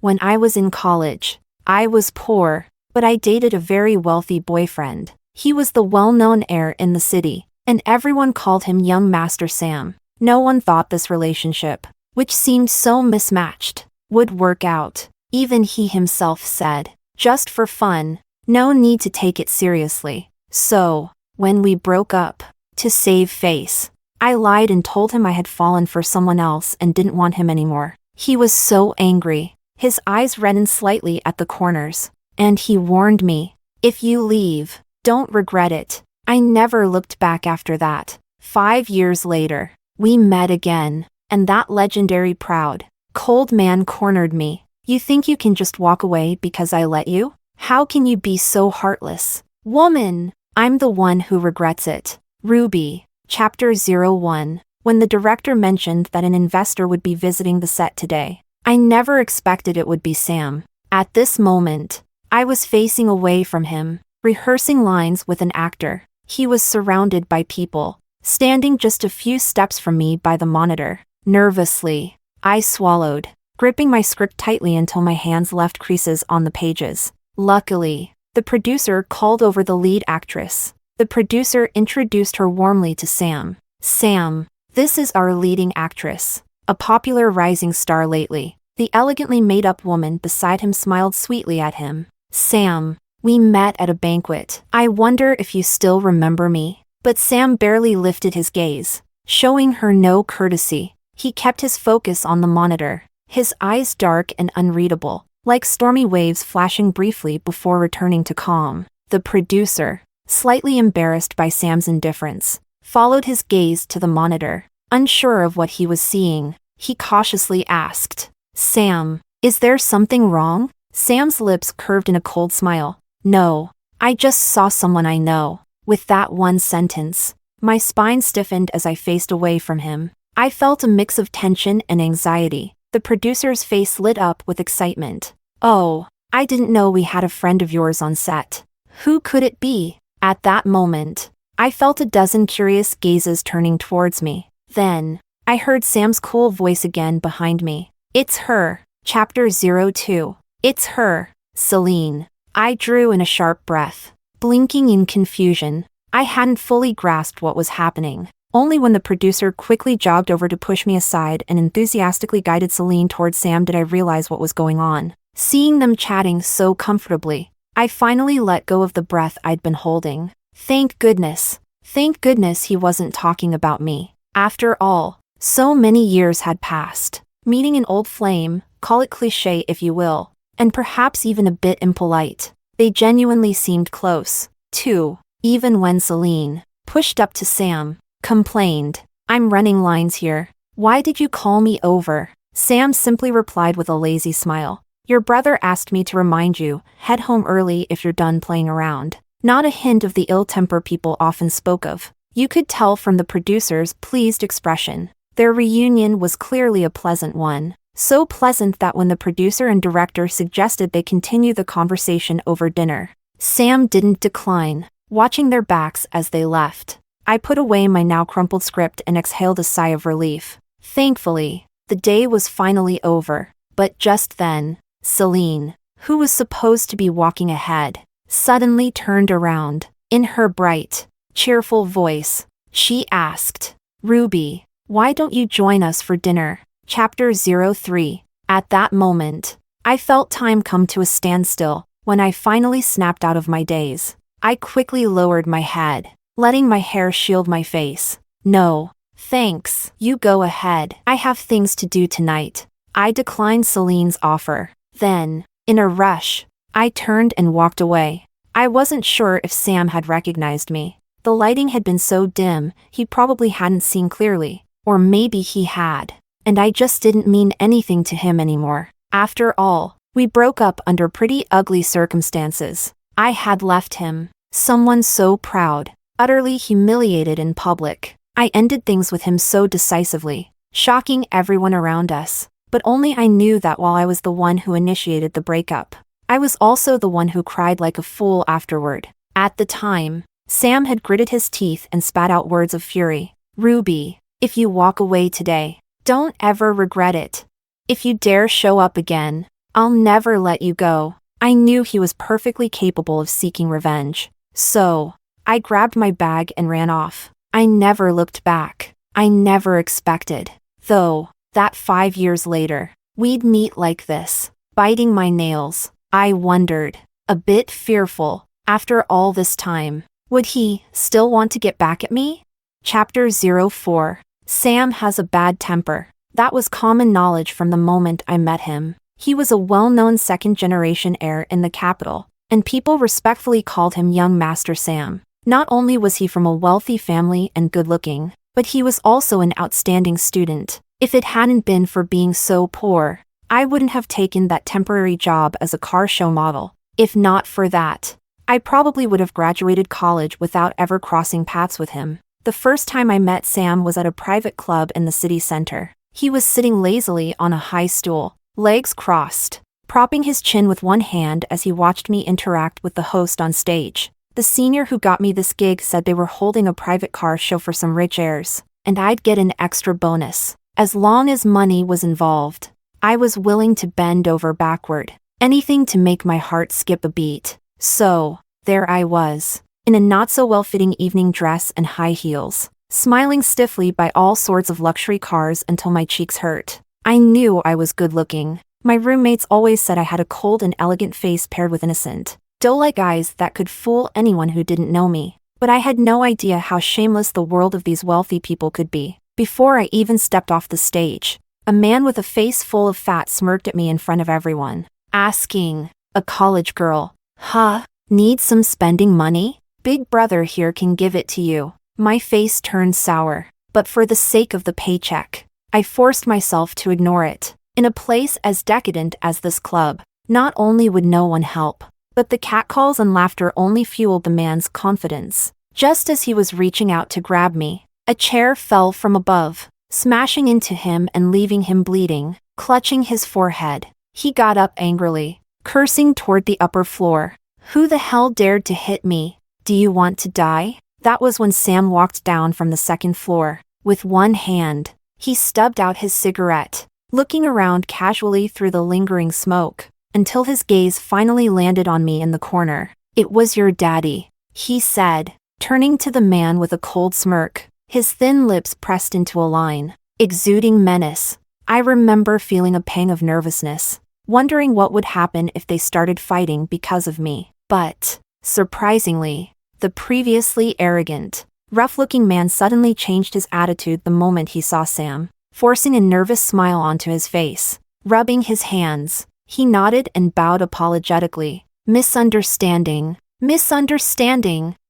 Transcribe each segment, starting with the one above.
When I was in college, I was poor, but I dated a very wealthy boyfriend. He was the well-known heir in the city, and everyone called him Young Master Sam. No one thought this relationship, which seemed so mismatched, would work out. Even he himself said, just for fun, no need to take it seriously. So, when we broke up, to save face, I lied and told him I had fallen for someone else and didn't want him anymore. He was so angry. His eyes reddened slightly at the corners, and he warned me, if you leave, don't regret it. I never looked back after that. 5 years later, we met again, and that legendary proud, cold man cornered me. You think you can just walk away because I let you? How can you be so heartless? Woman, I'm the one who regrets it. Ruby. Chapter 01. When the director mentioned that an investor would be visiting the set today, I never expected it would be Sam. At this moment, I was facing away from him, rehearsing lines with an actor. He was surrounded by people, standing just a few steps from me by the monitor. Nervously, I swallowed, gripping my script tightly until my hands left creases on the pages. Luckily, the producer called over the lead actress. The producer introduced her warmly to Sam. Sam, this is our leading actress, a popular rising star lately. The elegantly made-up woman beside him smiled sweetly at him. Sam, we met at a banquet. I wonder if you still remember me. But Sam barely lifted his gaze, showing her no courtesy. He kept his focus on the monitor, his eyes dark and unreadable, like stormy waves flashing briefly before returning to calm. The producer, slightly embarrassed by Sam's indifference, followed his gaze to the monitor. Unsure of what he was seeing, he cautiously asked, Sam, is there something wrong? Sam's lips curved in a cold smile. No, I just saw someone I know. With that one sentence, my spine stiffened as I faced away from him. I felt a mix of tension and anxiety. The producer's face lit up with excitement. Oh, I didn't know we had a friend of yours on set. Who could it be? At that moment, I felt a dozen curious gazes turning towards me. Then, I heard Sam's cool voice again behind me. It's her. Chapter 02. It's her. Celine. I drew in a sharp breath, blinking in confusion. I hadn't fully grasped what was happening. Only when the producer quickly jogged over to push me aside and enthusiastically guided Celine towards Sam did I realize what was going on. Seeing them chatting so comfortably, I finally let go of the breath I'd been holding. Thank goodness. Thank goodness he wasn't talking about me. After all, so many years had passed. Meeting an old flame, call it cliché if you will, and perhaps even a bit impolite. They genuinely seemed close, too, even when Celine, pushed up to Sam, complained, I'm running lines here. Why did you call me over? Sam simply replied with a lazy smile. Your brother asked me to remind you, head home early if you're done playing around. Not a hint of the ill temper people often spoke of. You could tell from the producer's pleased expression. Their reunion was clearly a pleasant one. So pleasant that when the producer and director suggested they continue the conversation over dinner, Sam didn't decline, watching their backs as they left. I put away my now crumpled script and exhaled a sigh of relief. Thankfully, the day was finally over. But just then, Celine, who was supposed to be walking ahead, suddenly turned around. In her bright, cheerful voice, she asked, Ruby, why don't you join us for dinner? Chapter 03. At that moment, I felt time come to a standstill. When I finally snapped out of my daze, I quickly lowered my head, letting my hair shield my face. No, thanks. You go ahead. I have things to do tonight. I declined Celine's offer. Then, in a rush, I turned and walked away. I wasn't sure if Sam had recognized me. The lighting had been so dim, he probably hadn't seen clearly. Or maybe he had. And I just didn't mean anything to him anymore. After all, we broke up under pretty ugly circumstances. I had left him, someone so proud, utterly humiliated in public. I ended things with him so decisively, shocking everyone around us. But only I knew that while I was the one who initiated the breakup, I was also the one who cried like a fool afterward. At the time, Sam had gritted his teeth and spat out words of fury. Ruby, if you walk away today, don't ever regret it. If you dare show up again, I'll never let you go. I knew he was perfectly capable of seeking revenge. So, I grabbed my bag and ran off. I never looked back. I never expected, though, that 5 years later, we'd meet like this, biting my nails. I wondered, a bit fearful, after all this time, would he still want to get back at me? Chapter 04. Sam has a bad temper. That was common knowledge from the moment I met him. He was a well-known second-generation heir in the capital, and people respectfully called him Young Master Sam. Not only was he from a wealthy family and good-looking, but he was also an outstanding student. If it hadn't been for being so poor, I wouldn't have taken that temporary job as a car show model. If not for that, I probably would have graduated college without ever crossing paths with him. The first time I met Sam was at a private club in the city center. He was sitting lazily on a high stool, legs crossed, propping his chin with one hand as he watched me interact with the host on stage. The senior who got me this gig said they were holding a private car show for some rich heirs, and I'd get an extra bonus. As long as money was involved, I was willing to bend over backward, anything to make my heart skip a beat. So, there I was, in a not-so-well-fitting evening dress and high heels, smiling stiffly by all sorts of luxury cars until my cheeks hurt. I knew I was good-looking. My roommates always said I had a cold and elegant face paired with innocent, doe-like eyes that could fool anyone who didn't know me. But I had no idea how shameless the world of these wealthy people could be. Before I even stepped off the stage, a man with a face full of fat smirked at me in front of everyone, asking, "A college girl, huh? Need some spending money? Big brother here can give it to you." My face turned sour, but for the sake of the paycheck, I forced myself to ignore it. In a place as decadent as this club, not only would no one help, but the catcalls and laughter only fueled the man's confidence. Just as he was reaching out to grab me, a chair fell from above, smashing into him and leaving him bleeding, clutching his forehead. He got up angrily, cursing toward the upper floor. "Who the hell dared to hit me? Do you want to die?" That was when Sam walked down from the second floor. With one hand, he stubbed out his cigarette, looking around casually through the lingering smoke, until his gaze finally landed on me in the corner. "It was your daddy," he said, turning to the man with a cold smirk, his thin lips pressed into a line, exuding menace. I remember feeling a pang of nervousness, wondering what would happen if they started fighting because of me. But, surprisingly, the previously arrogant, rough-looking man suddenly changed his attitude the moment he saw Sam, forcing a nervous smile onto his face. Rubbing his hands, he nodded and bowed apologetically. Misunderstanding,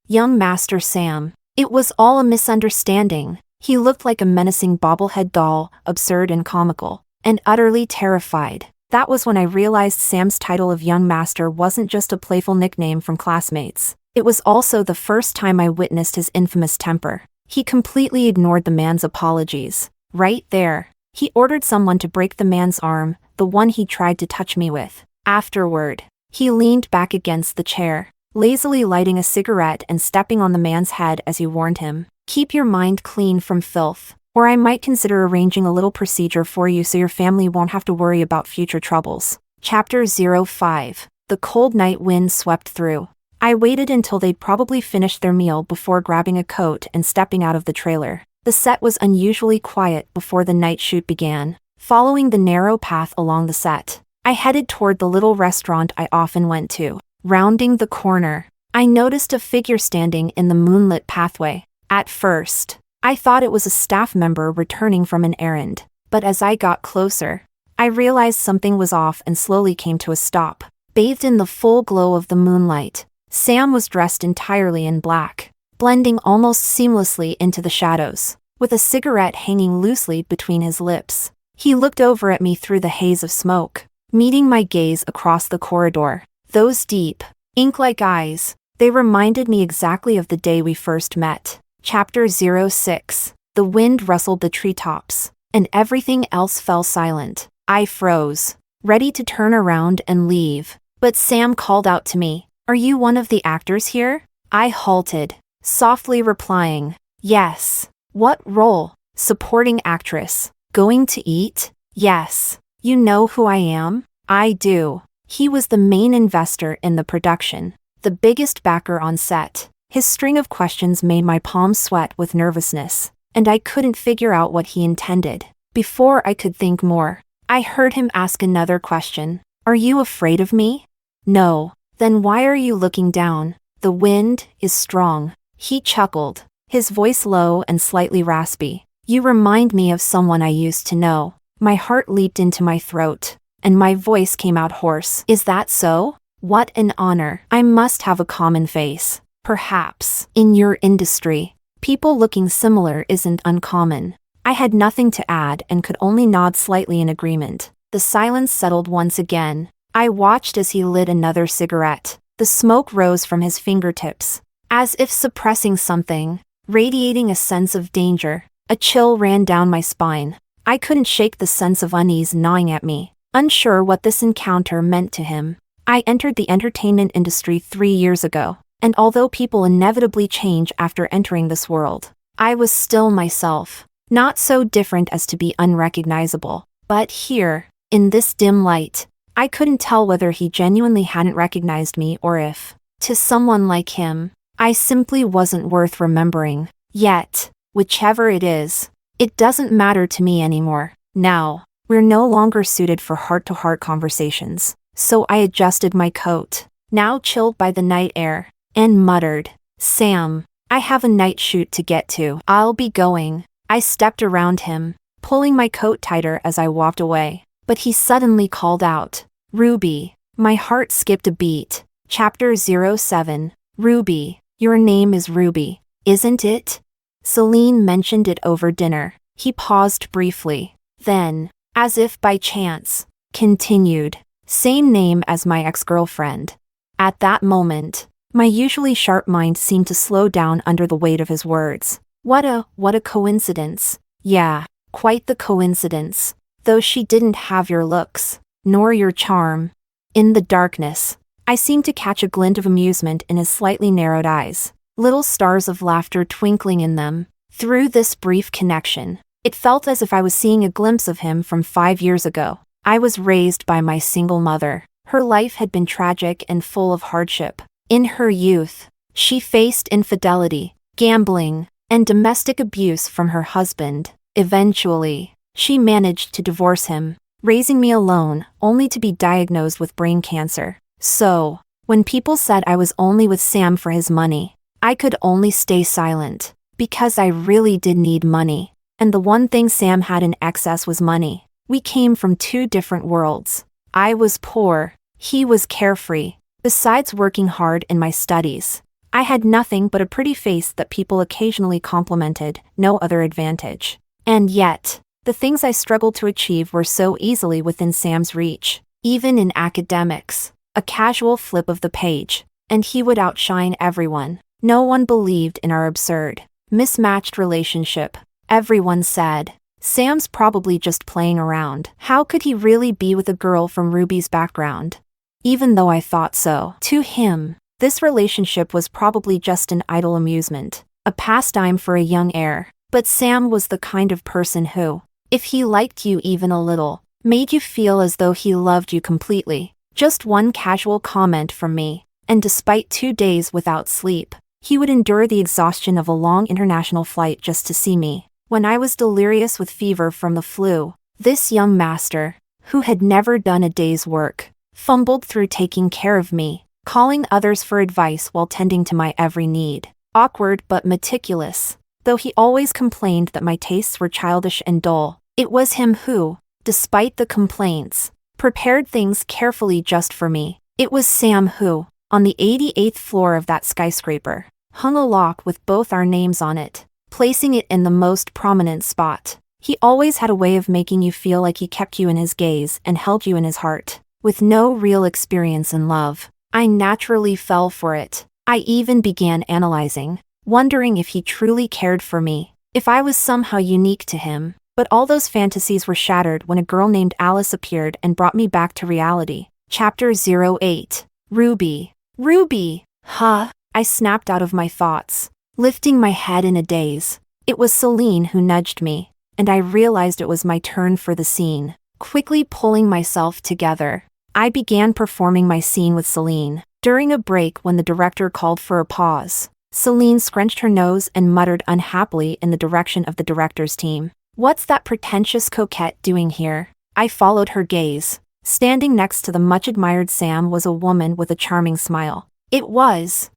young Master Sam. It was all a misunderstanding." He looked like a menacing bobblehead doll, absurd and comical, and utterly terrified. That was when I realized Sam's title of Young Master wasn't just a playful nickname from classmates. It was also the first time I witnessed his infamous temper. He completely ignored the man's apologies. Right there, he ordered someone to break the man's arm, the one he tried to touch me with. Afterward, he leaned back against the chair, lazily lighting a cigarette and stepping on the man's head as he warned him, "Keep your mind clean from filth, or I might consider arranging a little procedure for you so your family won't have to worry about future troubles." Chapter 05. The cold night wind swept through. I waited until they'd probably finished their meal before grabbing a coat and stepping out of the trailer. The set was unusually quiet before the night shoot began. Following the narrow path along the set, I headed toward the little restaurant I often went to. Rounding the corner, I noticed a figure standing in the moonlit pathway. At first, I thought it was a staff member returning from an errand, but as I got closer, I realized something was off and slowly came to a stop. Bathed in the full glow of the moonlight, Sam was dressed entirely in black, blending almost seamlessly into the shadows, with a cigarette hanging loosely between his lips. He looked over at me through the haze of smoke, meeting my gaze across the corridor. Those deep, ink-like eyes, they reminded me exactly of the day we first met. Chapter 06. The wind rustled the treetops, and everything else fell silent. I froze, ready to turn around and leave, but Sam called out to me, "Are you one of the actors here?" I halted, softly replying, "Yes." "What role?" "Supporting actress." "Going to eat?" "Yes." "You know who I am?" I do. He was the main investor in the production, the biggest backer on set. His string of questions made my palms sweat with nervousness, and I couldn't figure out what he intended. Before I could think more, I heard him ask another question. Are you afraid of me? No. Then why are you looking down? The wind is strong. He chuckled, his voice low and slightly raspy. You remind me of someone I used to know. My heart leaped into my throat, and my voice came out hoarse. Is that so? What an honor. I must have a common face. Perhaps, in your industry, people looking similar isn't uncommon. I had nothing to add and could only nod slightly in agreement. The silence settled once again. I watched as he lit another cigarette. The smoke rose from his fingertips, as if suppressing something, radiating a sense of danger. A chill ran down my spine. I couldn't shake the sense of unease gnawing at me, unsure what this encounter meant to him. I entered the entertainment industry 3 years ago, and although people inevitably change after entering this world, I was still myself, not so different as to be unrecognizable. But here, in this dim light, I couldn't tell whether he genuinely hadn't recognized me or if, to someone like him, I simply wasn't worth remembering. Yet, whichever it is, it doesn't matter to me anymore. Now, we're no longer suited for heart-to-heart conversations, so I adjusted my coat, now chilled by the night air, and muttered, Sam, I have a night shoot to get to. I'll be going. I stepped around him, pulling my coat tighter as I walked away, but he suddenly called out, Ruby. My heart skipped a beat. Chapter 07. Ruby. Your name is Ruby, isn't it? Celine mentioned it over dinner. He paused briefly, then, as if by chance, continued, same name as my ex-girlfriend. At that moment, my usually sharp mind seemed to slow down under the weight of his words. What a coincidence. Yeah, quite the coincidence. Though she didn't have your looks, nor your charm. In the darkness, I seemed to catch a glint of amusement in his slightly narrowed eyes, little stars of laughter twinkling in them. Through this brief connection, it felt as if I was seeing a glimpse of him from 5 years ago. I was raised by my single mother. Her life had been tragic and full of hardship. In her youth, she faced infidelity, gambling, and domestic abuse from her husband. Eventually, she managed to divorce him, raising me alone, only to be diagnosed with brain cancer. So, when people said I was only with Sam for his money, I could only stay silent, because I really did need money. And the one thing Sam had in excess was money. We came from 2 different worlds. I was poor, he was carefree. Besides working hard in my studies, I had nothing but a pretty face that people occasionally complimented, no other advantage. And yet, the things I struggled to achieve were so easily within Sam's reach. Even in academics, a casual flip of the page, and he would outshine everyone. No one believed in our absurd, mismatched relationship. Everyone said, Sam's probably just playing around. How could he really be with a girl from Ruby's background? Even though I thought so, to him, this relationship was probably just an idle amusement, a pastime for a young heir. But Sam was the kind of person who, if he liked you even a little, made you feel as though he loved you completely. Just one casual comment from me, and despite 2 days without sleep, he would endure the exhaustion of a long international flight just to see me. When I was delirious with fever from the flu, this young master, who had never done a day's work, fumbled through taking care of me, calling others for advice while tending to my every need. Awkward but meticulous. Though he always complained that my tastes were childish and dull, it was him who, despite the complaints, prepared things carefully just for me. It was Sam who, on the 88th floor of that skyscraper, hung a lock with both our names on it, placing it in the most prominent spot. He always had a way of making you feel like he kept you in his gaze and held you in his heart. With no real experience in love, I naturally fell for it. I even began analyzing, wondering if he truly cared for me, if I was somehow unique to him. But all those fantasies were shattered when a girl named Alice appeared and brought me back to reality. Chapter 08. Ruby. Ruby! Huh? I snapped out of my thoughts, lifting my head in a daze. It was Celine who nudged me, and I realized it was my turn for the scene. Quickly pulling myself together, I began performing my scene with Celine. During a break when the director called for a pause, Celine scrunched her nose and muttered unhappily in the direction of the director's team. "What's that pretentious coquette doing here?" I followed her gaze. Standing next to the much-admired Sam was a woman with a charming smile. It was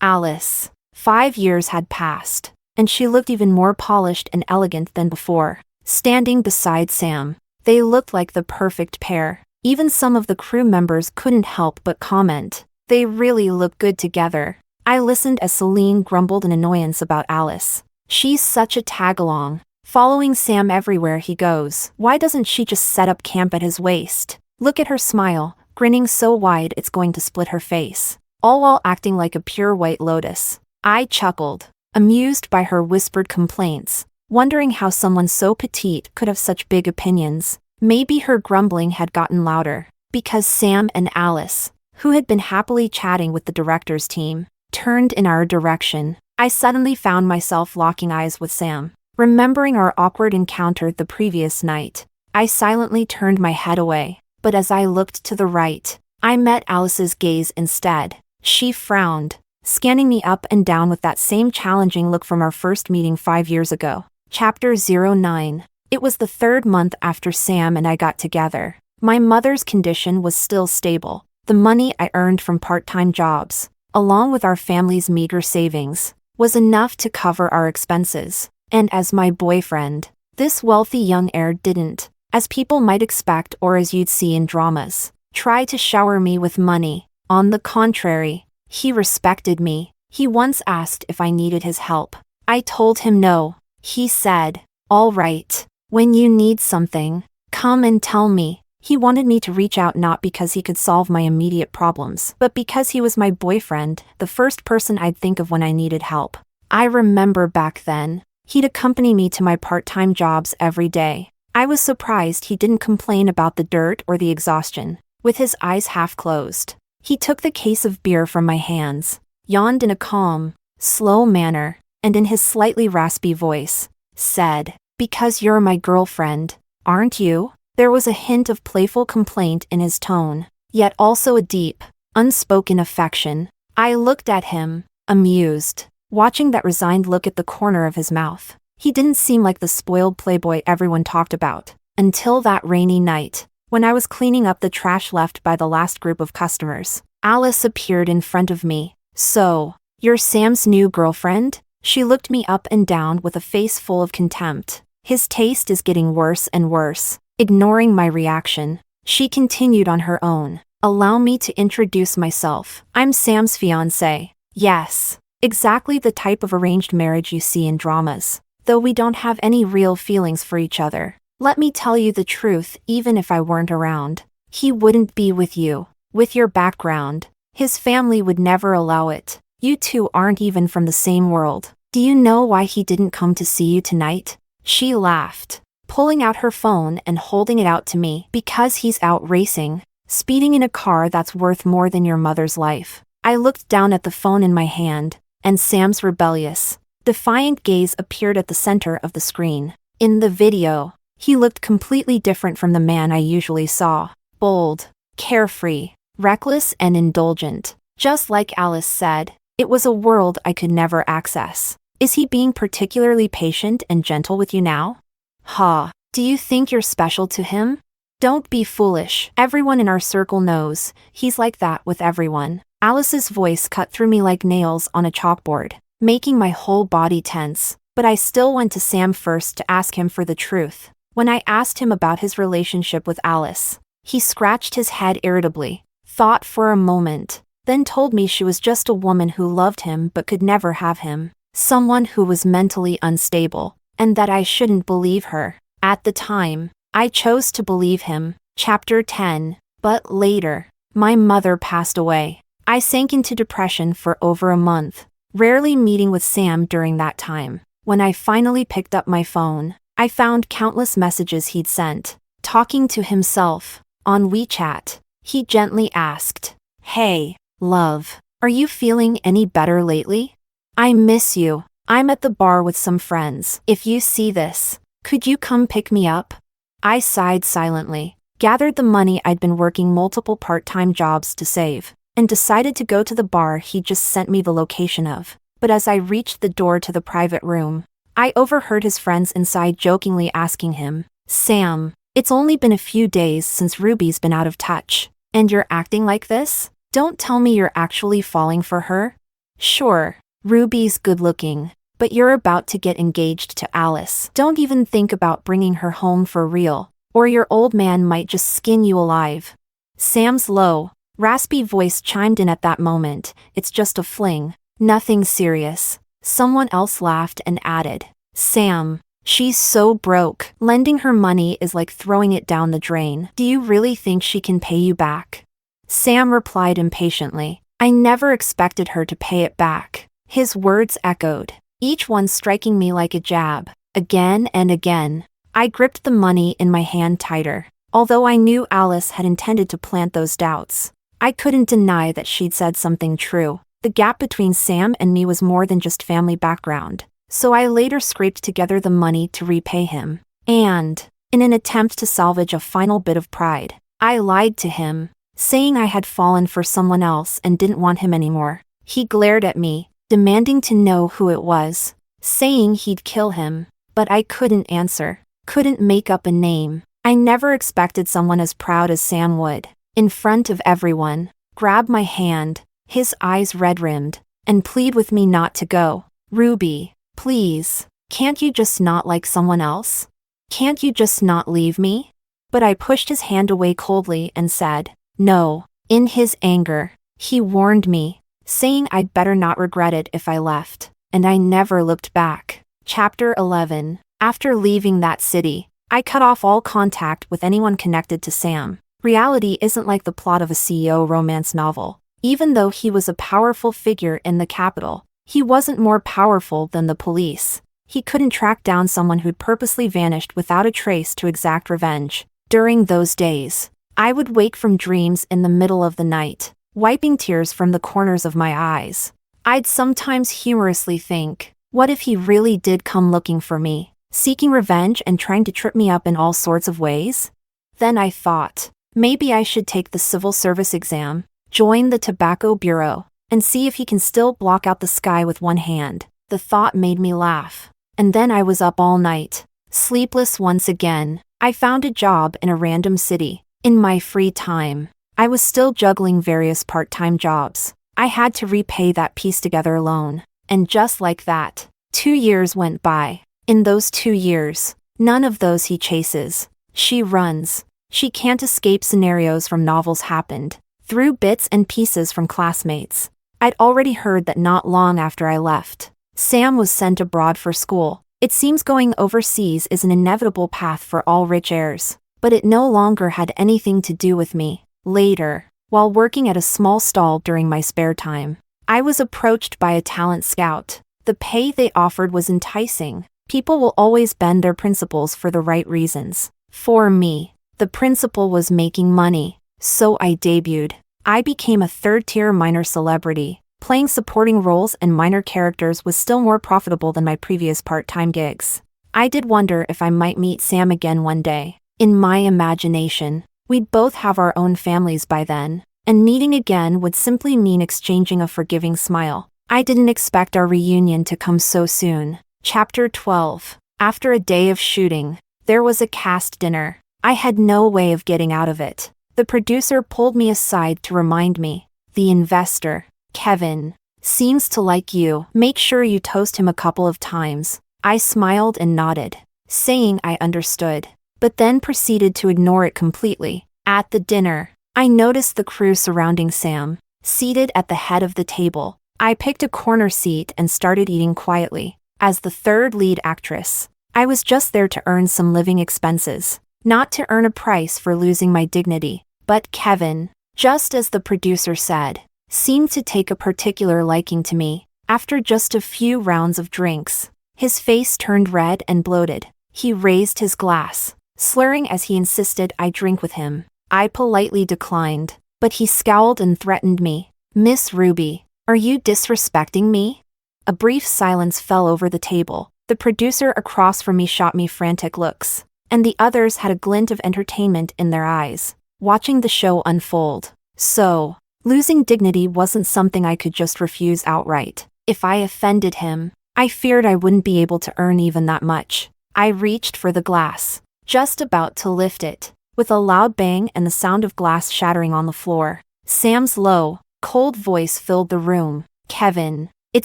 Alice. 5 years had passed, and she looked even more polished and elegant than before. Standing beside Sam, they looked like the perfect pair. Even some of the crew members couldn't help but comment, "They really look good together." I listened as Celine grumbled in annoyance about Alice. "She's such a tag-along, following Sam everywhere he goes. Why doesn't she just set up camp at his waist? Look at her smile, grinning so wide it's going to split her face, all while acting like a pure white lotus." I chuckled, amused by her whispered complaints, wondering how someone so petite could have such big opinions. Maybe her grumbling had gotten louder, because Sam and Alice, who had been happily chatting with the director's team, turned in our direction. I suddenly found myself locking eyes with Sam. Remembering our awkward encounter the previous night, I silently turned my head away, but as I looked to the right, I met Alice's gaze instead. She frowned, scanning me up and down with that same challenging look from our first meeting 5 years ago. Chapter 09. It was the 3rd month after Sam and I got together. My mother's condition was still stable. The money I earned from part-time jobs, along with our family's meager savings, was enough to cover our expenses. And as my boyfriend, this wealthy young heir didn't, as people might expect or as you'd see in dramas, try to shower me with money. On the contrary, he respected me. He once asked if I needed his help. I told him no. He said, "All right. When you need something, come and tell me." He wanted me to reach out not because he could solve my immediate problems, but because he was my boyfriend, the first person I'd think of when I needed help. I remember back then, he'd accompany me to my part-time jobs every day. I was surprised he didn't complain about the dirt or the exhaustion. With his eyes half closed, he took the case of beer from my hands, yawned in a calm, slow manner, and in his slightly raspy voice, said, "Because you're my girlfriend, aren't you?" There was a hint of playful complaint in his tone, yet also a deep, unspoken affection. I looked at him, amused, watching that resigned look at the corner of his mouth. He didn't seem like the spoiled playboy everyone talked about, until that rainy night, when I was cleaning up the trash left by the last group of customers. Alice appeared in front of me. "So, you're Sam's new girlfriend?" She looked me up and down with a face full of contempt. "His taste is getting worse and worse." Ignoring my reaction, she continued on her own. "Allow me to introduce myself. I'm Sam's fiancé." Yes, exactly the type of arranged marriage you see in dramas. Though we don't have any real feelings for each other. Let me tell you the truth, even if I weren't around, he wouldn't be with you. With your background, his family would never allow it. You two aren't even from the same world. Do you know why he didn't come to see you tonight? She laughed, pulling out her phone and holding it out to me. "Because he's out racing, speeding in a car that's worth more than your mother's life." I looked down at the phone in my hand, and Sam's rebellious, defiant gaze appeared at the center of the screen. In the video, he looked completely different from the man I usually saw. Bold, carefree, reckless and indulgent. Just like Alice said, it was a world I could never access. Is he being particularly patient and gentle with you now? Ha, do you think you're special to him? Don't be foolish. Everyone in our circle knows he's like that with everyone. Alice's voice cut through me like nails on a chalkboard, making my whole body tense. But I still went to Sam first to ask him for the truth. When I asked him about his relationship with Alice, he scratched his head irritably, thought for a moment, then told me she was just a woman who loved him but could never have him. Someone who was mentally unstable, and that I shouldn't believe her. At the time, I chose to believe him. Chapter 10. But later, my mother passed away. I sank into depression for over a month, rarely meeting with Sam during that time. When I finally picked up my phone, I found countless messages he'd sent, talking to himself. On WeChat, he gently asked, "Hey, love, are you feeling any better lately? I miss you. I'm at the bar with some friends. If you see this, could you come pick me up?" I sighed silently. gathered the money I'd been working multiple part-time jobs to save, and decided to go to the bar he just sent me the location of. But as I reached the door to the private room, I overheard his friends inside jokingly asking him, "Sam, it's only been a few days since Ruby's been out of touch, and you're acting like this? Don't tell me you're actually falling for her?" "Sure, Ruby's good-looking, but you're about to get engaged to Alice. Don't even think about bringing her home for real, or your old man might just skin you alive." Sam's low, raspy voice chimed in at that moment. "It's just a fling. Nothing serious." Someone else laughed and added, "Sam, she's so broke. Lending her money is like throwing it down the drain. Do you really think she can pay you back?" Sam replied impatiently, "I never expected her to pay it back." His words echoed, each one striking me like a jab, again and again. I gripped the money in my hand tighter. Although I knew Alice had intended to plant those doubts, I couldn't deny that she'd said something true. The gap between Sam and me was more than just family background, so I later scraped together the money to repay him. And, in an attempt to salvage a final bit of pride, I lied to him, saying I had fallen for someone else and didn't want him anymore. He glared at me, demanding to know who it was, saying he'd kill him, but I couldn't answer, couldn't make up a name. I never expected someone as proud as Sam would, in front of everyone, grab my hand, his eyes red-rimmed, and plead with me not to go. "Ruby, please, can't you just not like someone else? Can't you just not leave me?" But I pushed his hand away coldly and said, "No." In his anger, he warned me, saying I'd better not regret it if I left, and I never looked back. Chapter 11. After leaving that city, I cut off all contact with anyone connected to Sam. Reality isn't like the plot of a CEO romance novel. Even though he was a powerful figure in the capital, he wasn't more powerful than the police. He couldn't track down someone who'd purposely vanished without a trace to exact revenge. During those days, I would wake from dreams in the middle of the night, wiping tears from the corners of my eyes. I'd sometimes humorously think, what if he really did come looking for me, seeking revenge and trying to trip me up in all sorts of ways? Then I thought, maybe I should take the civil service exam, join the tobacco bureau, and see if he can still block out the sky with one hand. The thought made me laugh. And then I was up all night, sleepless once again. I found a job in a random city. In my free time, I was still juggling various part-time jobs. I had to repay that piece-together loan. And just like that, 2 years went by. In those 2 years, none of those he chases, she runs. She can't escape scenarios from novels happened, through bits and pieces from classmates. I'd already heard that not long after I left, Sam was sent abroad for school. It seems going overseas is an inevitable path for all rich heirs, but it no longer had anything to do with me. Later, while working at a small stall during my spare time, I was approached by a talent scout. The pay they offered was enticing. People will always bend their principles for the right reasons. For me, the principle was making money. So I debuted. I became a third-tier minor celebrity. Playing supporting roles and minor characters was still more profitable than my previous part-time gigs. I did wonder if I might meet Sam again one day. In my imagination, we'd both have our own families by then, and meeting again would simply mean exchanging a forgiving smile. I didn't expect our reunion to come so soon. Chapter 12. After a day of shooting, there was a cast dinner. I had no way of getting out of it. The producer pulled me aside to remind me, "The investor, Kevin, seems to like you. Make sure you toast him a couple of times." I smiled and nodded, saying I understood, but then proceeded to ignore it completely. At the dinner, I noticed the crew surrounding Sam, seated at the head of the table. I picked a corner seat and started eating quietly. As the third lead actress, I was just there to earn some living expenses, not to earn a price for losing my dignity. But Kevin, just as the producer said, seemed to take a particular liking to me. After just a few rounds of drinks, his face turned red and bloated. He raised his glass, slurring as he insisted I drink with him. I politely declined, but he scowled and threatened me. "Miss Ruby, are you disrespecting me?" A brief silence fell over the table. The producer across from me shot me frantic looks. and the others had a glint of entertainment in their eyes, watching the show unfold. So, losing dignity wasn't something I could just refuse outright. If I offended him, I feared I wouldn't be able to earn even that much. I reached for the glass, just about to lift it, with a loud bang and the sound of glass shattering on the floor. Sam's low, cold voice filled the room. "Kevin, it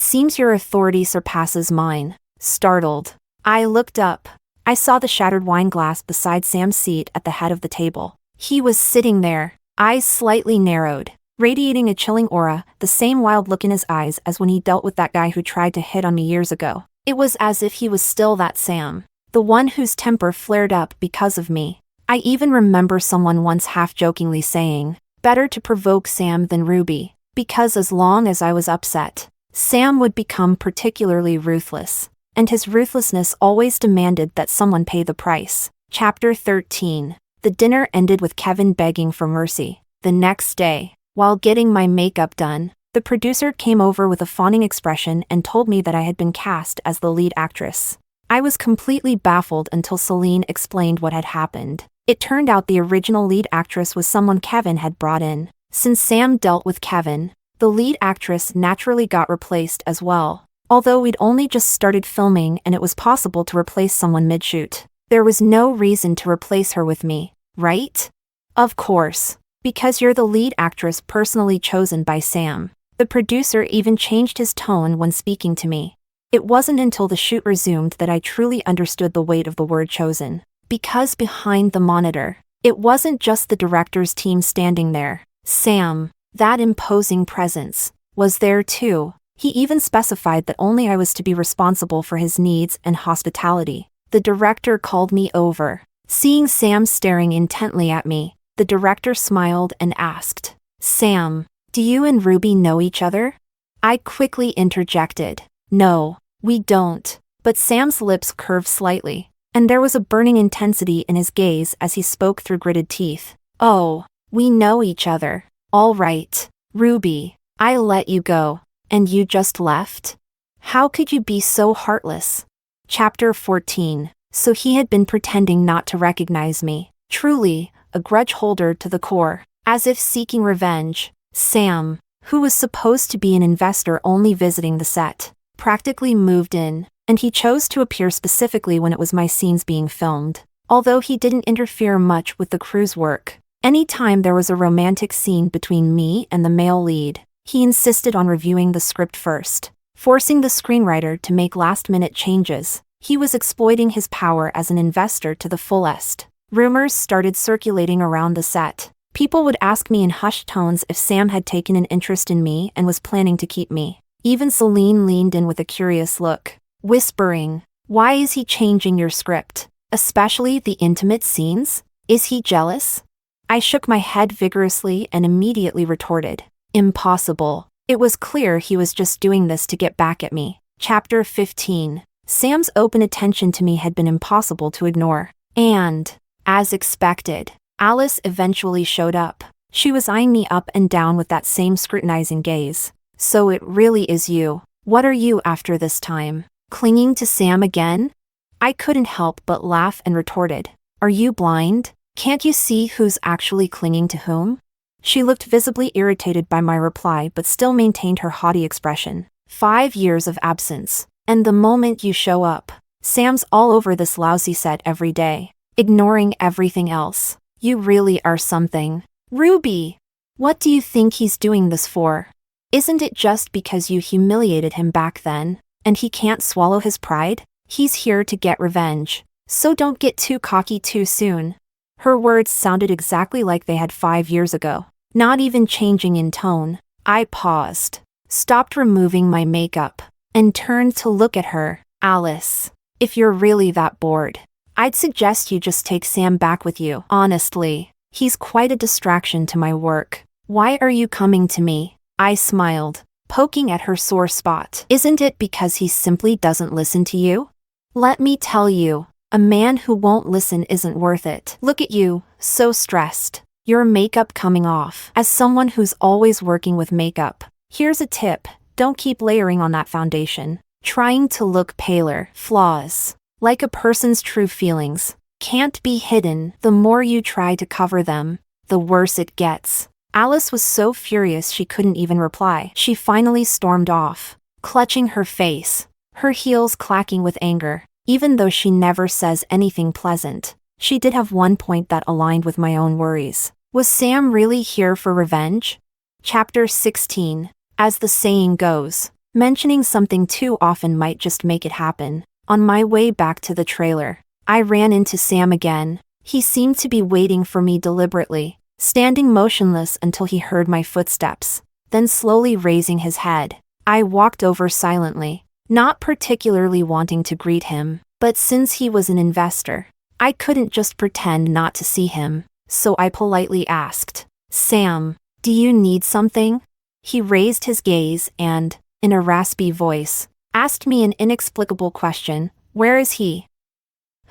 seems your authority surpasses mine." Startled, I looked up. I saw the shattered wine glass beside Sam's seat at the head of the table. He was sitting there, eyes slightly narrowed, radiating a chilling aura, the same wild look in his eyes as when he dealt with that guy who tried to hit on me years ago. It was as if he was still that Sam, the one whose temper flared up because of me. I even remember someone once half-jokingly saying, "Better to provoke Sam than Ruby," because as long as I was upset, Sam would become particularly ruthless, and his ruthlessness always demanded that someone pay the price. Chapter 13. The dinner ended with Kevin begging for mercy. The next day, while getting my makeup done, the producer came over with a fawning expression and told me that I had been cast as the lead actress. I was completely baffled until Celine explained what had happened. It turned out the original lead actress was someone Kevin had brought in. Since Sam dealt with Kevin, the lead actress naturally got replaced as well. Although we'd only just started filming and it was possible to replace someone mid-shoot, there was no reason to replace her with me, right? Of course, because you're the lead actress personally chosen by Sam. The producer even changed his tone when speaking to me. It wasn't until the shoot resumed that I truly understood the weight of the word chosen. Because behind the monitor, it wasn't just the director's team standing there. Sam, that imposing presence, was there too. He even specified that only I was to be responsible for his needs and hospitality. The director called me over. Seeing Sam staring intently at me, the director smiled and asked, "Sam, do you and Ruby know each other?" I quickly interjected, "No, we don't." But Sam's lips curved slightly, and there was a burning intensity in his gaze as he spoke through gritted teeth. "Oh, we know each other. All right, Ruby, I let you go, and you just left? How could you be so heartless?" Chapter 14. So he had been pretending not to recognize me. Truly, a grudge holder to the core. As if seeking revenge, Sam, who was supposed to be an investor only visiting the set, practically moved in, and he chose to appear specifically when it was my scenes being filmed. Although he didn't interfere much with the crew's work, anytime there was a romantic scene between me and the male lead, he insisted on reviewing the script first, forcing the screenwriter to make last-minute changes. He was exploiting his power as an investor to the fullest. Rumors started circulating around the set. People would ask me in hushed tones if Sam had taken an interest in me and was planning to keep me. Even Celine leaned in with a curious look, whispering, "Why is he changing your script? Especially the intimate scenes? Is he jealous?" I shook my head vigorously and immediately retorted, "Impossible." It was clear he was just doing this to get back at me. Chapter 15. Sam's open attention to me had been impossible to ignore. And, as expected, Alice eventually showed up. She was eyeing me up and down with that same scrutinizing gaze. "So it really is you. What are you after this time? Clinging to Sam again?" I couldn't help but laugh and retorted, "Are you blind? Can't you see who's actually clinging to whom?" She looked visibly irritated by my reply but still maintained her haughty expression. 5 years of absence, and the moment you show up, Sam's all over this lousy set every day, ignoring everything else. You really are something. Ruby! What do you think he's doing this for? Isn't it just because you humiliated him back then, and he can't swallow his pride? He's here to get revenge, so don't get too cocky too soon. Her words sounded exactly like they had 5 years ago, not even changing in tone. I paused, stopped removing my makeup, and turned to look at her. "Alice, if you're really that bored, I'd suggest you just take Sam back with you. Honestly, he's quite a distraction to my work. Why are you coming to me?" I smiled, poking at her sore spot. "Isn't it because he simply doesn't listen to you? Let me tell you, a man who won't listen isn't worth it. Look at you, so stressed. Your makeup coming off. As someone who's always working with makeup, here's a tip. Don't keep layering on that foundation, trying to look paler. Flaws, like a person's true feelings, can't be hidden. The more you try to cover them, the worse it gets. Alice was so furious she couldn't even reply. She finally stormed off, clutching her face, her heels clacking with anger. Even though she never says anything pleasant, she did have one point that aligned with my own worries. Was Sam really here for revenge? Chapter 16. As the saying goes, mentioning something too often might just make it happen. On my way back to the trailer, I ran into Sam again. He seemed to be waiting for me deliberately, standing motionless until he heard my footsteps, then slowly raising his head. I walked over silently, not particularly wanting to greet him, but since he was an investor, I couldn't just pretend not to see him, so I politely asked, "Sam, do you need something?" He raised his gaze and, in a raspy voice, asked me an inexplicable question. Where is he?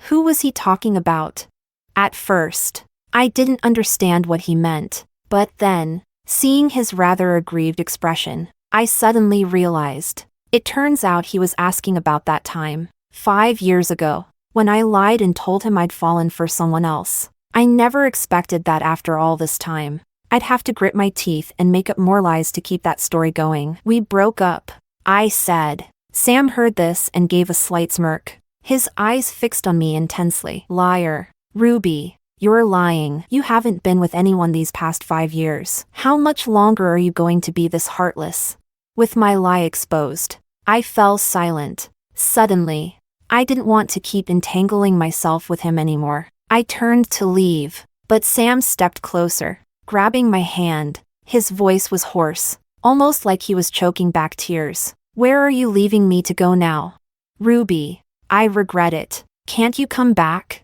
Who was he talking about? At first, I didn't understand what he meant, but then, seeing his rather aggrieved expression, I suddenly realized. It turns out he was asking about that time, 5 years ago, when I lied and told him I'd fallen for someone else. I never expected that after all this time, I'd have to grit my teeth and make up more lies to keep that story going. We broke up, I said. Sam heard this and gave a slight smirk, his eyes fixed on me intensely. Liar. Ruby, you're lying. You haven't been with anyone these past 5 years. How much longer are you going to be this heartless? With my lie exposed, I fell silent. Suddenly, I didn't want to keep entangling myself with him anymore. I turned to leave, but Sam stepped closer, grabbing my hand. His voice was hoarse, almost like he was choking back tears. Where are you leaving me to go now? Ruby, I regret it. Can't you come back?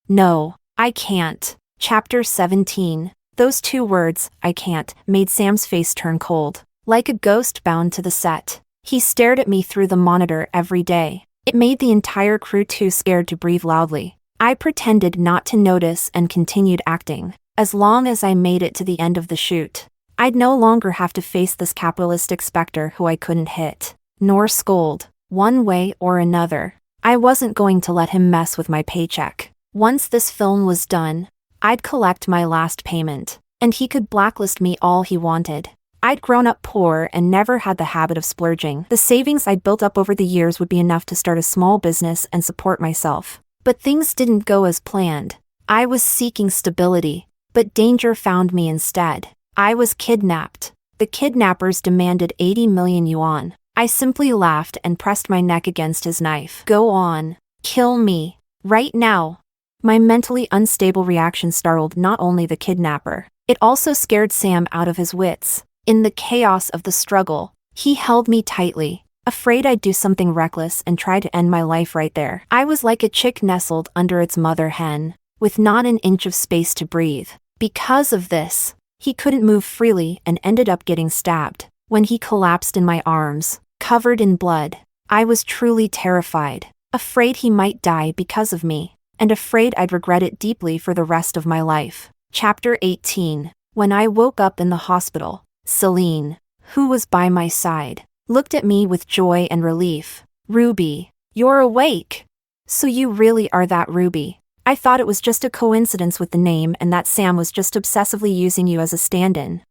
No, I can't. Chapter 17. Those 2 words, I can't, made Sam's face turn cold, like a ghost bound to the set. He stared at me through the monitor every day. It made the entire crew too scared to breathe loudly. I pretended not to notice and continued acting. As long as I made it to the end of the shoot, I'd no longer have to face this capitalistic specter who I couldn't hit, nor scold, one way or another. I wasn't going to let him mess with my paycheck. Once this film was done, I'd collect my last payment, and he could blacklist me all he wanted. I'd grown up poor and never had the habit of splurging. The savings I'd built up over the years would be enough to start a small business and support myself. But things didn't go as planned. I was seeking stability, but danger found me instead. I was kidnapped. The kidnappers demanded 80 million yuan. I simply laughed and pressed my neck against his knife. Go on. Kill me. Right now. My mentally unstable reaction startled not only the kidnapper, it also scared Sam out of his wits. In the chaos of the struggle, he held me tightly, afraid I'd do something reckless and try to end my life right there. I was like a chick nestled under its mother hen, with not an inch of space to breathe. Because of this, he couldn't move freely and ended up getting stabbed. When he collapsed in my arms, covered in blood, I was truly terrified, afraid he might die because of me, and afraid I'd regret it deeply for the rest of my life. Chapter 18. When I woke up in the hospital, Celine, who was by my side, looked at me with joy and relief. Ruby, you're awake. So you really are that Ruby. I thought it was just a coincidence with the name and that Sam was just obsessively using you as a stand-in.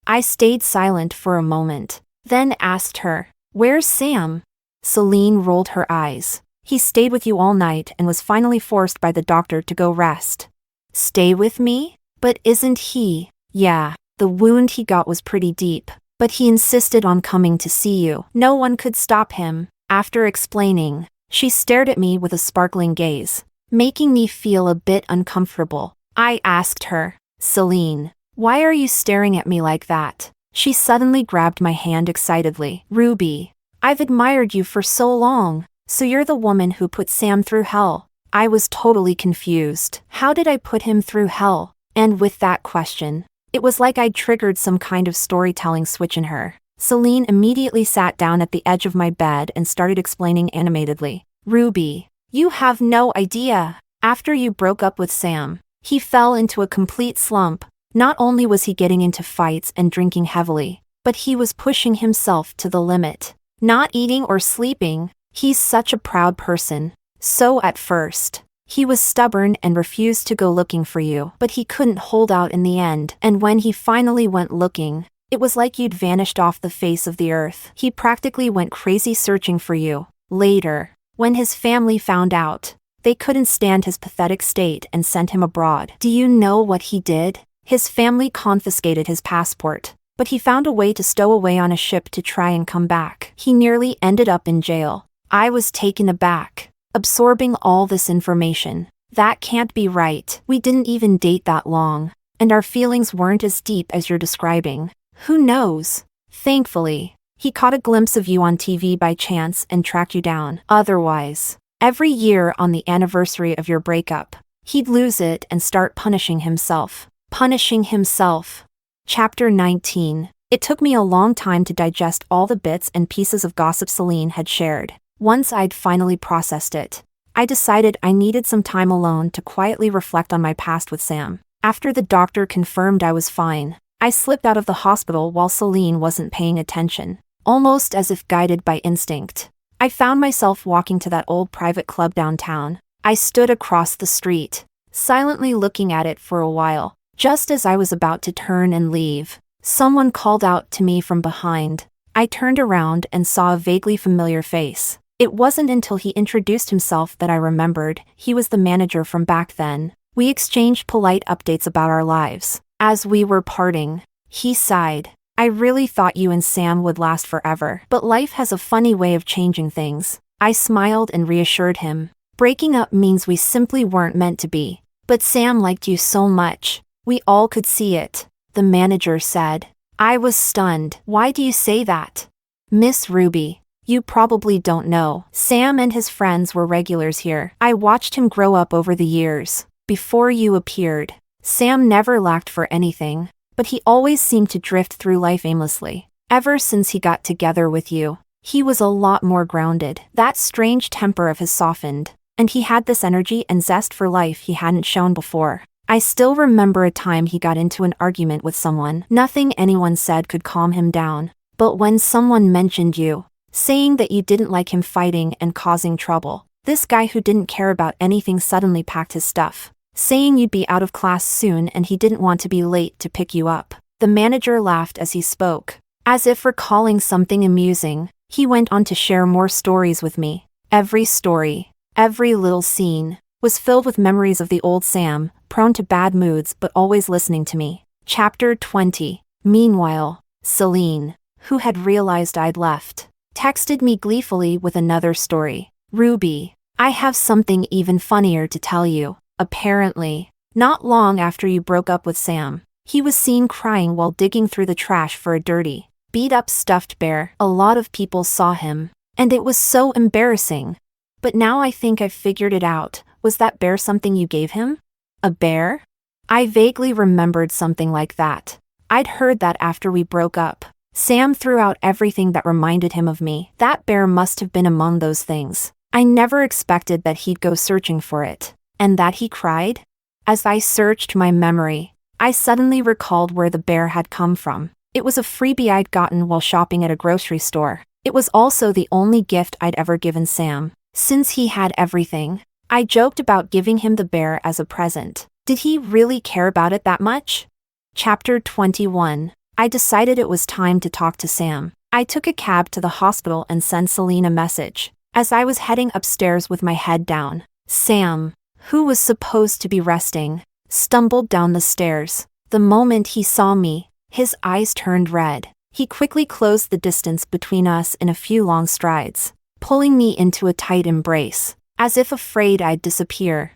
I stayed silent for a moment, then asked her, "Where's Sam?" Celine rolled her eyes. He stayed with you all night and was finally forced by the doctor to go rest. Stay with me? But isn't he? Yeah, the wound he got was pretty deep, but he insisted on coming to see you. No one could stop him. After explaining, she stared at me with a sparkling gaze, making me feel a bit uncomfortable. I asked her, "Celine, why are you staring at me like that?" She suddenly grabbed my hand excitedly. "Ruby, I've admired you for so long. So you're the woman who put Sam through hell." I was totally confused. How did I put him through hell? And with that question, it was like I'd triggered some kind of storytelling switch in her. Celine immediately sat down at the edge of my bed and started explaining animatedly. "Ruby, you have no idea. After you broke up with Sam, he fell into a complete slump. Not only was he getting into fights and drinking heavily, but he was pushing himself to the limit. Not eating or sleeping. He's such a proud person. So at first, He was stubborn and refused to go looking for you, but he couldn't hold out in the end, and when he finally went looking, it was like you'd vanished off the face of the earth. He practically went crazy searching for you. Later, when his family found out, they couldn't stand his pathetic state and sent him abroad. Do you know what he did? His family confiscated his passport, but he found a way to stow away on a ship to try and come back. He nearly ended up in jail. I was taken aback, absorbing all this information. That can't be right. We didn't even date that long, and our feelings weren't as deep as you're describing. Who knows? Thankfully, he caught a glimpse of you on TV by chance and tracked you down. Otherwise, every year on the anniversary of your breakup, he'd lose it and start punishing himself. Punishing himself. Chapter 19. It took me a long time to digest all the bits and pieces of gossip Celine had shared. Once I'd finally processed it, I decided I needed some time alone to quietly reflect on my past with Sam. After the doctor confirmed I was fine, I slipped out of the hospital while Celine wasn't paying attention. Almost as if guided by instinct, I found myself walking to that old private club downtown. I stood across the street, silently looking at it for a while. Just as I was about to turn and leave, someone called out to me from behind. I turned around and saw a vaguely familiar face. It wasn't until he introduced himself that I remembered he was the manager from back then. We exchanged polite updates about our lives. As we were parting, he sighed. I really thought you and Sam would last forever, but life has a funny way of changing things. I smiled and reassured him. Breaking up means we simply weren't meant to be. But Sam liked you so much. We all could see it, the manager said. I was stunned. Why do you say that? Miss Ruby, you probably don't know. Sam and his friends were regulars here. I watched him grow up over the years. Before you appeared, Sam never lacked for anything, but he always seemed to drift through life aimlessly. Ever since he got together with you, he was a lot more grounded. That strange temper of his softened, and he had this energy and zest for life he hadn't shown before. I still remember a time he got into an argument with someone. Nothing anyone said could calm him down, but when someone mentioned you, saying that you didn't like him fighting and causing trouble, this guy who didn't care about anything suddenly packed his stuff, saying you'd be out of class soon and he didn't want to be late to pick you up. The manager laughed as he spoke. As if recalling something amusing, he went on to share more stories with me. Every story, every little scene, was filled with memories of the old Sam, prone to bad moods but always listening to me. Chapter 20. Meanwhile, Celine, who had realized I'd left, texted me gleefully with another story. Ruby, I have something even funnier to tell you. Apparently, not long after you broke up with Sam, he was seen crying while digging through the trash for a dirty, beat-up stuffed bear. A lot of people saw him, and it was so embarrassing. But now I think I've figured it out. Was that bear something you gave him? A bear? I vaguely remembered something like that. I'd heard that after we broke up, Sam threw out everything that reminded him of me. That bear must have been among those things. I never expected that he'd go searching for it. And that he cried? As I searched my memory, I suddenly recalled where the bear had come from. It was a freebie I'd gotten while shopping at a grocery store. It was also the only gift I'd ever given Sam. Since he had everything, I joked about giving him the bear as a present. Did he really care about it that much? Chapter 21. I decided it was time to talk to Sam. I took a cab to the hospital and sent Celine a message. As I was heading upstairs with my head down, Sam, who was supposed to be resting, stumbled down the stairs. The moment he saw me, his eyes turned red. He quickly closed the distance between us in a few long strides, pulling me into a tight embrace, as if afraid I'd disappear.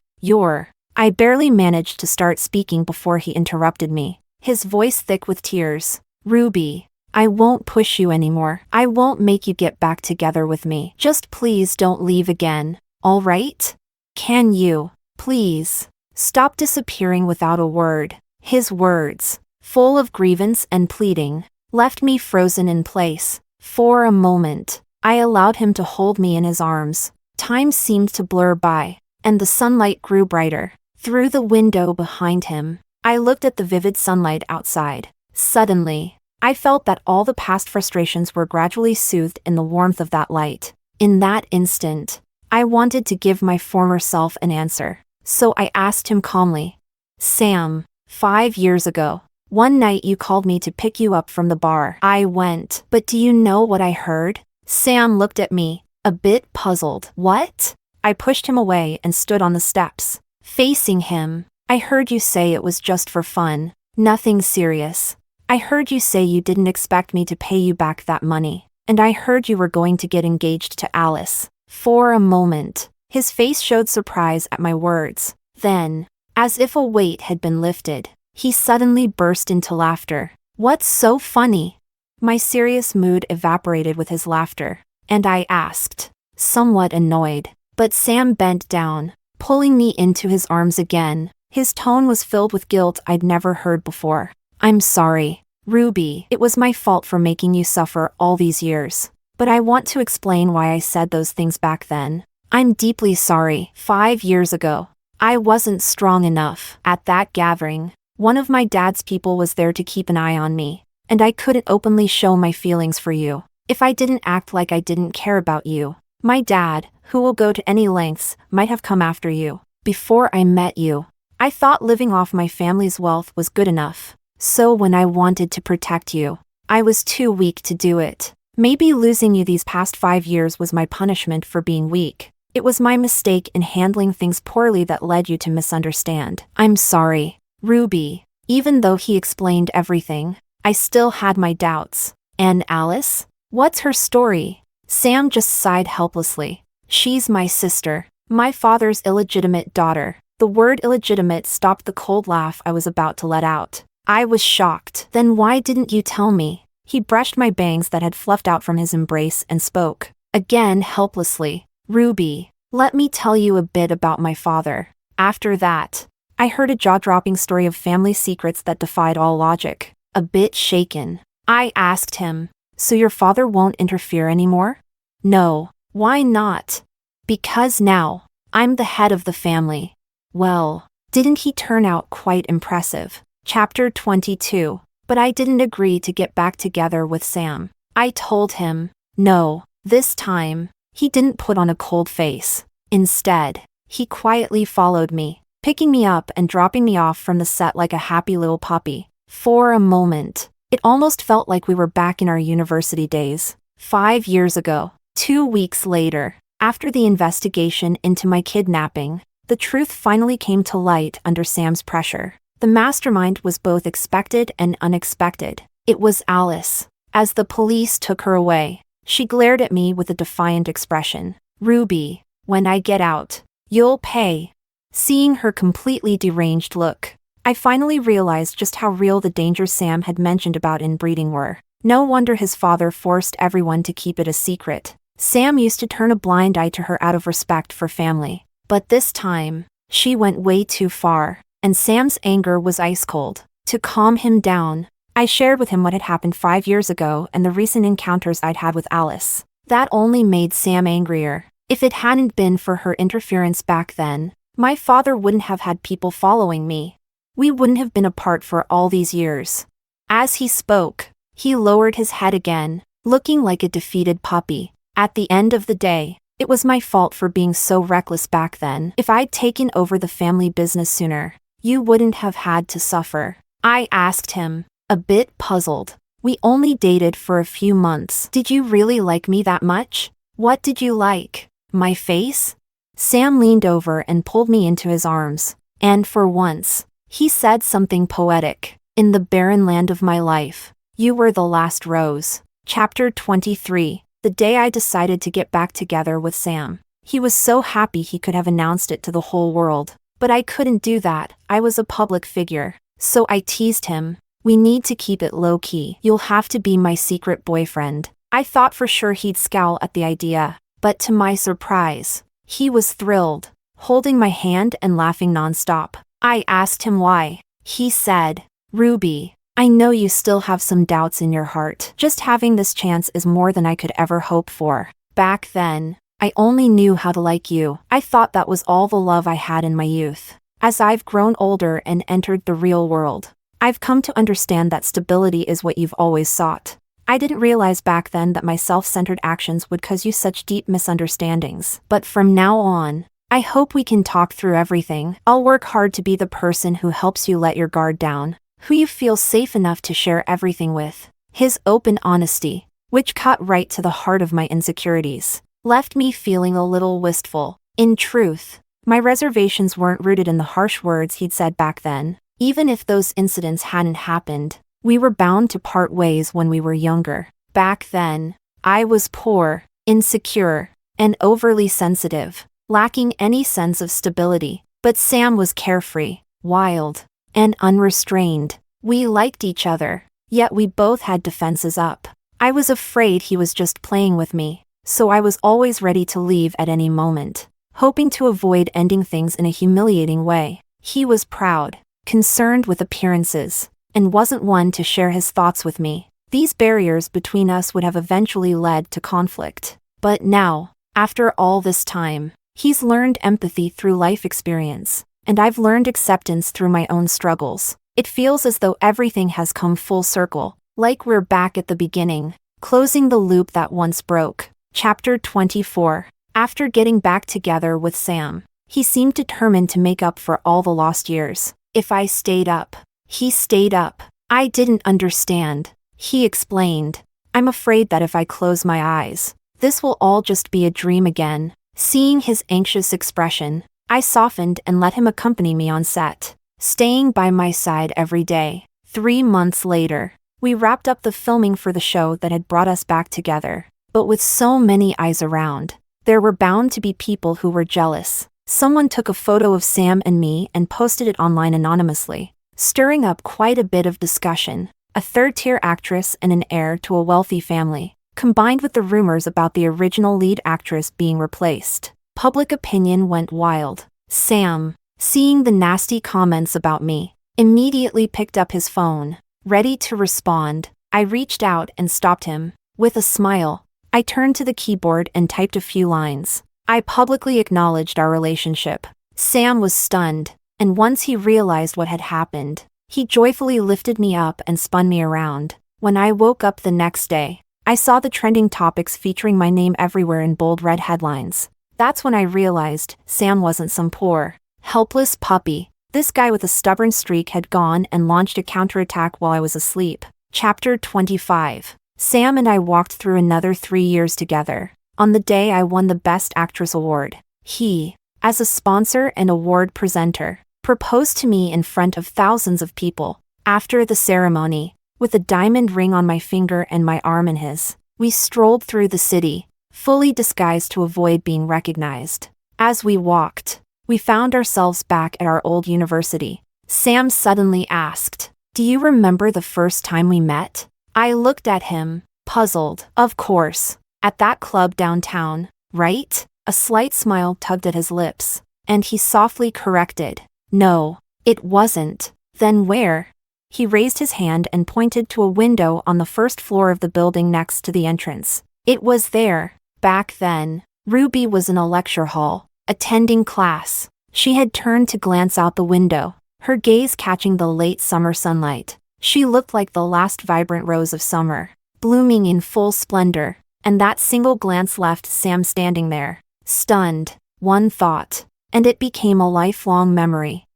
I barely managed to start speaking before he interrupted me, his voice thick with tears. Ruby, I won't push you anymore. I won't make you get back together with me. Just please don't leave again, all right? Can you, please, stop disappearing without a word? His words, full of grievance and pleading, left me frozen in place. For a moment, I allowed him to hold me in his arms. Time seemed to blur by, and the sunlight grew brighter. Through the window behind him, I looked at the vivid sunlight outside. Suddenly, I felt that all the past frustrations were gradually soothed in the warmth of that light. In that instant, I wanted to give my former self an answer, so I asked him calmly. Sam, 5 years ago, one night you called me to pick you up from the bar. I went, but do you know what I heard? Sam looked at me, a bit puzzled. What? I pushed him away and stood on the steps, facing him. I heard you say it was just for fun, nothing serious. I heard you say you didn't expect me to pay you back that money, and I heard you were going to get engaged to Alice. For a moment, his face showed surprise at my words. Then, as if a weight had been lifted, he suddenly burst into laughter. What's so funny? My serious mood evaporated with his laughter, and I asked, somewhat annoyed. But Sam bent down, pulling me into his arms again. His tone was filled with guilt I'd never heard before. I'm sorry, Ruby. It was my fault for making you suffer all these years. But I want to explain why I said those things back then. I'm deeply sorry. 5 years ago, I wasn't strong enough. At that gathering, one of my dad's people was there to keep an eye on me, and I couldn't openly show my feelings for you. If I didn't act like I didn't care about you, my dad, who will go to any lengths, might have come after you. Before I met you, I thought living off my family's wealth was good enough. So when I wanted to protect you, I was too weak to do it. Maybe losing you these past 5 years was my punishment for being weak. It was my mistake in handling things poorly that led you to misunderstand. I'm sorry, Ruby. Even though he explained everything, I still had my doubts. And Alice? What's her story? Sam just sighed helplessly. She's my sister, my father's illegitimate daughter. The word illegitimate stopped the cold laugh I was about to let out. I was shocked. Then why didn't you tell me? He brushed my bangs that had fluffed out from his embrace and spoke, again helplessly. Ruby, let me tell you a bit about my father. After that, I heard a jaw-dropping story of family secrets that defied all logic. A bit shaken, I asked him, so your father won't interfere anymore? No. Why not? Because now, I'm the head of the family. Well, didn't he turn out quite impressive? Chapter 22. But I didn't agree to get back together with Sam. I told him, no. This time, he didn't put on a cold face. Instead, he quietly followed me, picking me up and dropping me off from the set like a happy little puppy. For a moment, it almost felt like we were back in our university days. 5 years ago. 2 weeks later, after the investigation into my kidnapping, the truth finally came to light under Sam's pressure. The mastermind was both expected and unexpected. It was Alice. As the police took her away, she glared at me with a defiant expression. Ruby, when I get out, you'll pay. Seeing her completely deranged look, I finally realized just how real the dangers Sam had mentioned about inbreeding were. No wonder his father forced everyone to keep it a secret. Sam used to turn a blind eye to her out of respect for family. But this time, she went way too far, and Sam's anger was ice cold. To calm him down, I shared with him what had happened 5 years ago and the recent encounters I'd had with Alice. That only made Sam angrier. If it hadn't been for her interference back then, my father wouldn't have had people following me. We wouldn't have been apart for all these years. As he spoke, he lowered his head again, looking like a defeated puppy. At the end of the day, it was my fault for being so reckless back then. If I'd taken over the family business sooner, you wouldn't have had to suffer. I asked him, a bit puzzled. We only dated for a few months. Did you really like me that much? What did you like? My face? Sam leaned over and pulled me into his arms, and for once, he said something poetic. In the barren land of my life, you were the last rose. Chapter 23. The day I decided to get back together with Sam. He was so happy he could have announced it to the whole world. But I couldn't do that. I was a public figure. So I teased him. We need to keep it low-key. You'll have to be my secret boyfriend. I thought for sure he'd scowl at the idea. But to my surprise, he was thrilled, holding my hand and laughing nonstop. I asked him why. He said, Ruby, I know you still have some doubts in your heart. Just having this chance is more than I could ever hope for. Back then, I only knew how to like you. I thought that was all the love I had in my youth. As I've grown older and entered the real world, I've come to understand that stability is what you've always sought. I didn't realize back then that my self-centered actions would cause you such deep misunderstandings. But from now on, I hope we can talk through everything. I'll work hard to be the person who helps you let your guard down, who you feel safe enough to share everything with. His open honesty, which cut right to the heart of my insecurities, left me feeling a little wistful. In truth, my reservations weren't rooted in the harsh words he'd said back then. Even if those incidents hadn't happened, we were bound to part ways when we were younger. Back then, I was poor, insecure, and overly sensitive, lacking any sense of stability. But Sam was carefree, wild, and unrestrained. We liked each other, yet we both had defenses up. I was afraid he was just playing with me, so I was always ready to leave at any moment, hoping to avoid ending things in a humiliating way. He was proud, concerned with appearances, and wasn't one to share his thoughts with me. These barriers between us would have eventually led to conflict. But now, after all this time, he's learned empathy through life experience, and I've learned acceptance through my own struggles. It feels as though everything has come full circle, like we're back at the beginning, closing the loop that once broke. Chapter 24. After getting back together with Sam, he seemed determined to make up for all the lost years. If I stayed up, he stayed up. I didn't understand, he explained. I'm afraid that if I close my eyes, this will all just be a dream again. Seeing his anxious expression, I softened and let him accompany me on set, staying by my side every day. 3 months later, we wrapped up the filming for the show that had brought us back together. But with so many eyes around, there were bound to be people who were jealous. Someone took a photo of Sam and me and posted it online anonymously, stirring up quite a bit of discussion. A third-tier actress and an heir to a wealthy family, combined with the rumors about the original lead actress being replaced. Public opinion went wild. Sam, seeing the nasty comments about me, immediately picked up his phone. Ready to respond, I reached out and stopped him. With a smile, I turned to the keyboard and typed a few lines. I publicly acknowledged our relationship. Sam was stunned, and once he realized what had happened, he joyfully lifted me up and spun me around. When I woke up the next day, I saw the trending topics featuring my name everywhere in bold red headlines. That's when I realized Sam wasn't some poor, helpless puppy. This guy with a stubborn streak had gone and launched a counterattack while I was asleep. Chapter 25. Sam and I walked through another 3 years together. On the day I won the Best Actress award, he, as a sponsor and award presenter, proposed to me in front of thousands of people. After the ceremony, with a diamond ring on my finger and my arm in his, we strolled through the city, fully disguised to avoid being recognized. As we walked, we found ourselves back at our old university. Sam suddenly asked, "Do you remember the first time we met?" I looked at him, puzzled. Of course, at that club downtown, right? A slight smile tugged at his lips, and he softly corrected, "No, it wasn't." "Then where?" He raised his hand and pointed to a window on the first floor of the building next to the entrance. "It was there." Back then, Ruby was in a lecture hall, attending class. She had turned to glance out the window, her gaze catching the late summer sunlight. She looked like the last vibrant rose of summer, blooming in full splendor, and that single glance left Sam standing there, stunned. One thought, and it became a lifelong memory.